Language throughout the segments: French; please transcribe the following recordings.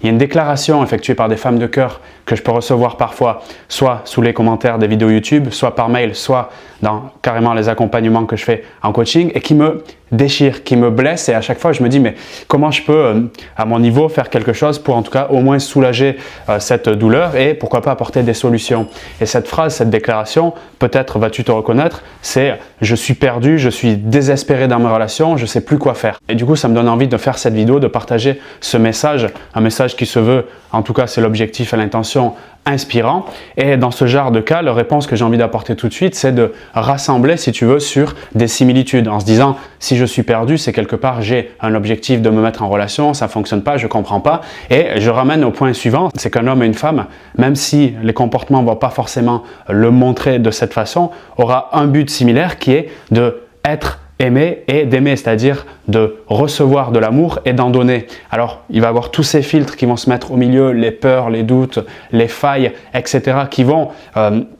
Il y a une déclaration effectuée par des femmes de cœur que je peux recevoir parfois, soit sous les commentaires des vidéos YouTube, soit par mail, soit dans carrément les accompagnements que je fais en coaching et qui me déchire, qui me blesse, et à chaque fois je me dis mais comment je peux à mon niveau faire quelque chose pour en tout cas au moins soulager cette douleur et pourquoi pas apporter des solutions. Et cette phrase, cette déclaration, peut-être vas-tu te reconnaître, c'est je suis perdu, je suis désespéré dans mes relations, je sais plus quoi faire. Et du coup ça me donne envie de faire cette vidéo, de partager ce message, un message qui se veut, en tout cas c'est l'objectif et l'intention, inspirant. Et dans ce genre de cas, la réponse que j'ai envie d'apporter tout de suite, c'est de rassembler, si tu veux, sur des similitudes en se disant si je suis perdu, c'est quelque part j'ai un objectif de me mettre en relation, ça fonctionne pas, je comprends pas, et je ramène au point suivant, c'est qu'un homme et une femme, même si les comportements ne vont pas forcément le montrer de cette façon, aura un but similaire qui est de être aimer et d'aimer, c'est-à-dire de recevoir de l'amour et d'en donner. Alors, il va y avoir tous ces filtres qui vont se mettre au milieu, les peurs, les doutes, les failles, etc., qui vont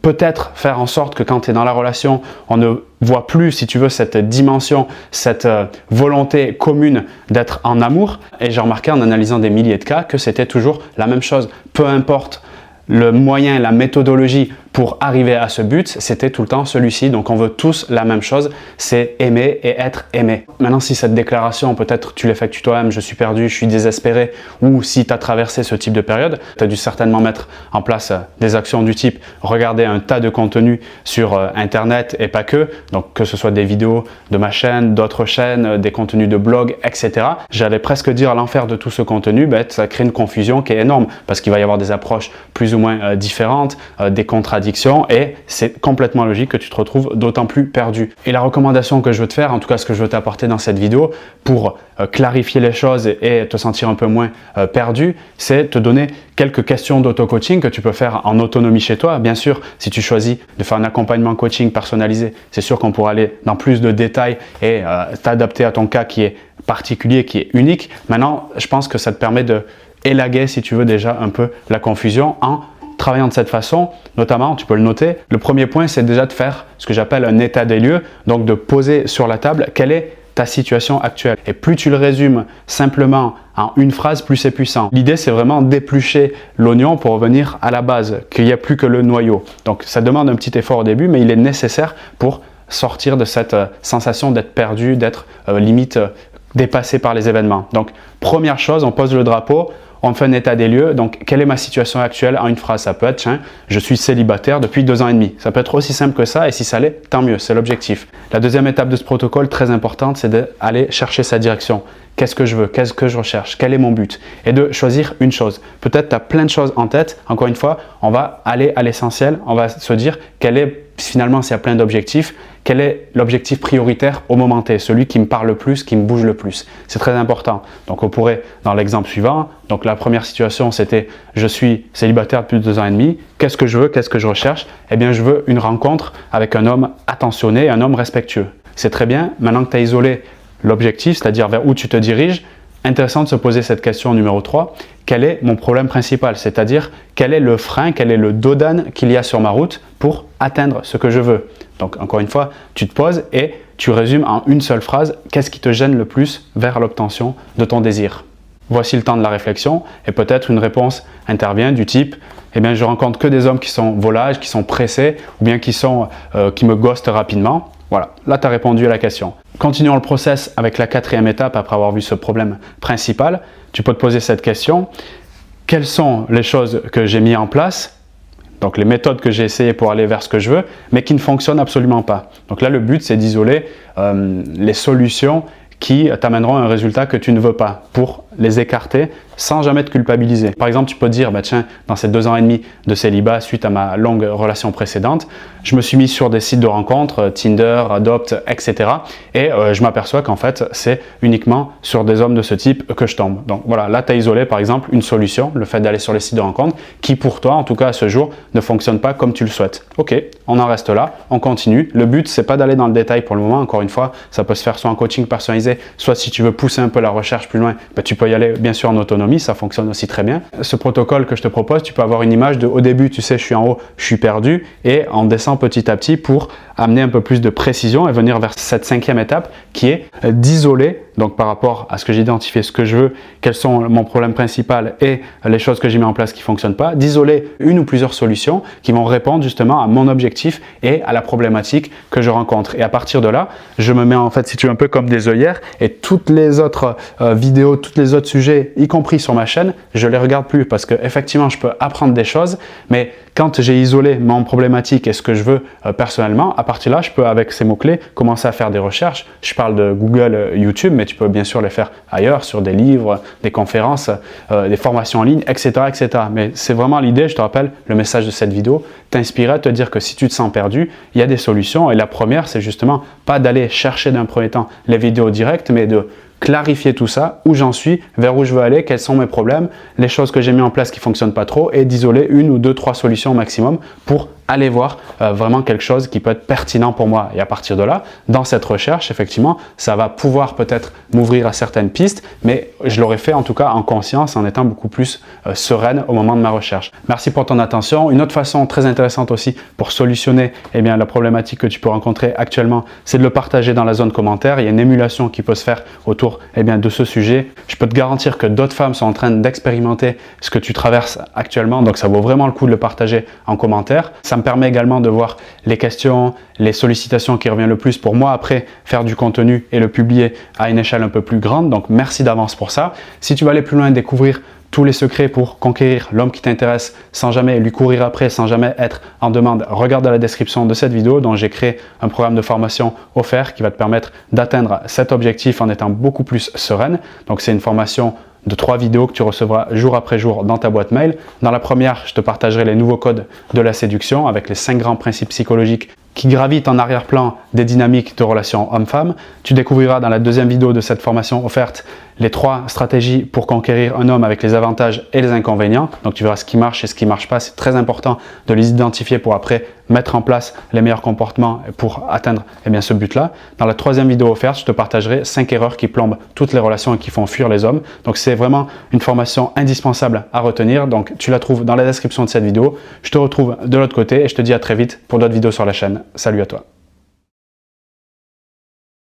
peut-être faire en sorte que quand tu es dans la relation, on ne voit plus, si tu veux, cette dimension, cette volonté commune d'être en amour. Et j'ai remarqué en analysant des milliers de cas que c'était toujours la même chose. Peu importe le moyen, la méthodologie pour arriver à ce but, c'était tout le temps celui-ci. Donc on veut tous la même chose, c'est aimer et être aimé. Maintenant, si cette déclaration, peut-être tu l'effectues toi-même, je suis perdu, je suis désespéré, ou si tu as traversé ce type de période, tu as dû certainement mettre en place des actions du type regarder un tas de contenus sur Internet et pas que, donc que ce soit des vidéos de ma chaîne, d'autres chaînes, des contenus de blog, etc. J'allais presque dire à l'enfer de tout ce contenu, ça crée une confusion qui est énorme parce qu'il va y avoir des approches plus ou moins différentes, des contradictions, et c'est complètement logique que tu te retrouves d'autant plus perdu. Et la recommandation que je veux te faire, en tout cas ce que je veux t'apporter dans cette vidéo pour clarifier les choses et te sentir un peu moins perdu, c'est te donner quelques questions d'auto-coaching que tu peux faire en autonomie chez toi. Bien sûr, si tu choisis de faire un accompagnement coaching personnalisé, c'est sûr qu'on pourra aller dans plus de détails et t'adapter à ton cas qui est particulier, qui est unique. Maintenant, je pense que ça te permet de élaguer, si tu veux, déjà un peu la confusion en travaillant de cette façon. Notamment, tu peux le noter, le premier point, c'est déjà de faire ce que j'appelle un état des lieux, donc de poser sur la table quelle est ta situation actuelle. Et plus tu le résumes simplement en une phrase, plus c'est puissant. L'idée, c'est vraiment d'éplucher l'oignon pour revenir à la base, qu'il n'y a plus que le noyau. Donc, ça demande un petit effort au début, mais il est nécessaire pour sortir de cette sensation d'être perdu, d'être limite dépassé par les événements. Donc, première chose, on pose le drapeau, on fait un état des lieux. Donc, quelle est ma situation actuelle en une phrase? Ça peut être, tiens, je suis célibataire depuis 2 ans et demi. Ça peut être aussi simple que ça, et si ça l'est, tant mieux, c'est l'objectif. La deuxième étape de ce protocole, très importante, c'est d'aller chercher sa direction. Qu'est-ce que je veux? Qu'est-ce que je recherche? Quel est mon but? Et de choisir une chose. Peut-être tu as plein de choses en tête. Encore une fois, on va aller à l'essentiel. On va se dire quel est, finalement, s'il y a plein d'objectifs, quel est l'objectif prioritaire au moment T, celui qui me parle le plus, qui me bouge le plus. C'est très important. Donc, on pourrait, dans l'exemple suivant, donc la première situation, c'était je suis célibataire depuis 2 ans et demi. Qu'est-ce que je veux? Qu'est-ce que je recherche? Eh bien, je veux une rencontre avec un homme attentionné, un homme respectueux. C'est très bien. Maintenant que tu as isolé l'objectif, c'est-à-dire vers où tu te diriges, intéressant de se poser cette question numéro 3. Quel est mon problème principal? C'est-à-dire, quel est le frein, quel est le dos d'âne qu'il y a sur ma route pour atteindre ce que je veux? Donc, encore une fois, tu te poses et tu résumes en une seule phrase, qu'est-ce qui te gêne le plus vers l'obtention de ton désir? Voici le temps de la réflexion et peut-être une réponse intervient du type eh bien, je rencontre que des hommes qui sont volages, qui sont pressés ou bien qui me ghostent rapidement. Voilà, là tu as répondu à la question. Continuons le process avec la 4e étape après avoir vu ce problème principal. Tu peux te poser cette question. Quelles sont les choses que j'ai mis en place, donc les méthodes que j'ai essayées pour aller vers ce que je veux, mais qui ne fonctionnent absolument pas. Donc là, le but, c'est d'isoler les solutions qui t'amèneront à un résultat que tu ne veux pas pour les écarter sans jamais te culpabiliser. Par exemple, tu peux te dire, tiens, dans ces 2 ans et demi de célibat suite à ma longue relation précédente, je me suis mis sur des sites de rencontres, Tinder, Adopt, etc. Et je m'aperçois qu'en fait, c'est uniquement sur des hommes de ce type que je tombe. Donc voilà, là, tu as isolé par exemple une solution, le fait d'aller sur les sites de rencontres, qui pour toi, en tout cas à ce jour, ne fonctionne pas comme tu le souhaites. Ok, on en reste là, on continue. Le but, c'est pas d'aller dans le détail pour le moment. Encore une fois, ça peut se faire soit en coaching personnalisé, soit si tu veux pousser un peu la recherche plus loin, tu peux y aller bien sûr en autonomie, ça fonctionne aussi très bien. Ce protocole que je te propose, tu peux avoir une image de au début, tu sais, je suis en haut, je suis perdu, et on descend petit à petit pour amener un peu plus de précision et venir vers cette 5e étape qui est d'isoler donc par rapport à ce que j'ai identifié, ce que je veux, quels sont mon problème principal et les choses que j'ai mis en place qui ne fonctionnent pas, d'isoler une ou plusieurs solutions qui vont répondre justement à mon objectif et à la problématique que je rencontre. Et à partir de là, je me mets en fait, si tu veux, un peu comme des œillères et toutes les autres vidéos, tous les autres sujets, y compris sur ma chaîne, je les regarde plus parce que effectivement, je peux apprendre des choses, mais quand j'ai isolé mon problématique et ce que je veux personnellement, à partir de là, je peux avec ces mots-clés commencer à faire des recherches. Je parle de Google, YouTube, mais tu peux bien sûr les faire ailleurs, sur des livres, des conférences, des formations en ligne, etc. etc. Mais c'est vraiment l'idée, je te rappelle, le message de cette vidéo, t'inspirer, te dire que si tu te sens perdu, il y a des solutions. Et la première, c'est justement pas d'aller chercher d'un premier temps les vidéos directes, mais de clarifier tout ça, où j'en suis, vers où je veux aller, quels sont mes problèmes, les choses que j'ai mis en place qui ne fonctionnent pas trop et d'isoler une ou deux, trois solutions au maximum pour aller voir vraiment quelque chose qui peut être pertinent pour moi. Et à partir de là, dans cette recherche, effectivement, ça va pouvoir peut-être m'ouvrir à certaines pistes, mais je l'aurais fait en tout cas en conscience, en étant beaucoup plus sereine au moment de ma recherche. Merci pour ton attention. Une autre façon très intéressante aussi pour solutionner la problématique que tu peux rencontrer actuellement, c'est de le partager dans la zone commentaire. Il y a une émulation qui peut se faire autour de ce sujet. Je peux te garantir que d'autres femmes sont en train d'expérimenter ce que tu traverses actuellement, donc ça vaut vraiment le coup de le partager en commentaire. Ça me permet également de voir les questions, les sollicitations qui reviennent le plus pour moi après faire du contenu et le publier à une échelle un peu plus grande. Donc merci d'avance pour ça. Si tu veux aller plus loin, découvrir tous les secrets pour conquérir l'homme qui t'intéresse sans jamais lui courir après, sans jamais être en demande, regarde dans la description de cette vidéo dont j'ai créé un programme de formation offert qui va te permettre d'atteindre cet objectif en étant beaucoup plus sereine. Donc c'est une formation de 3 vidéos que tu recevras jour après jour dans ta boîte mail. Dans la première, je te partagerai les nouveaux codes de la séduction avec les 5 grands principes psychologiques qui gravitent en arrière-plan des dynamiques de relations homme-femme. Tu découvriras dans la deuxième vidéo de cette formation offerte les 3 stratégies pour conquérir un homme avec les avantages et les inconvénients. Donc tu verras ce qui marche et ce qui ne marche pas. C'est très important de les identifier pour après mettre en place les meilleurs comportements pour atteindre ce but-là. Dans la troisième vidéo offerte, je te partagerai 5 erreurs qui plombent toutes les relations et qui font fuir les hommes. Donc c'est vraiment une formation indispensable à retenir. Donc tu la trouves dans la description de cette vidéo. Je te retrouve de l'autre côté et je te dis à très vite pour d'autres vidéos sur la chaîne. Salut à toi.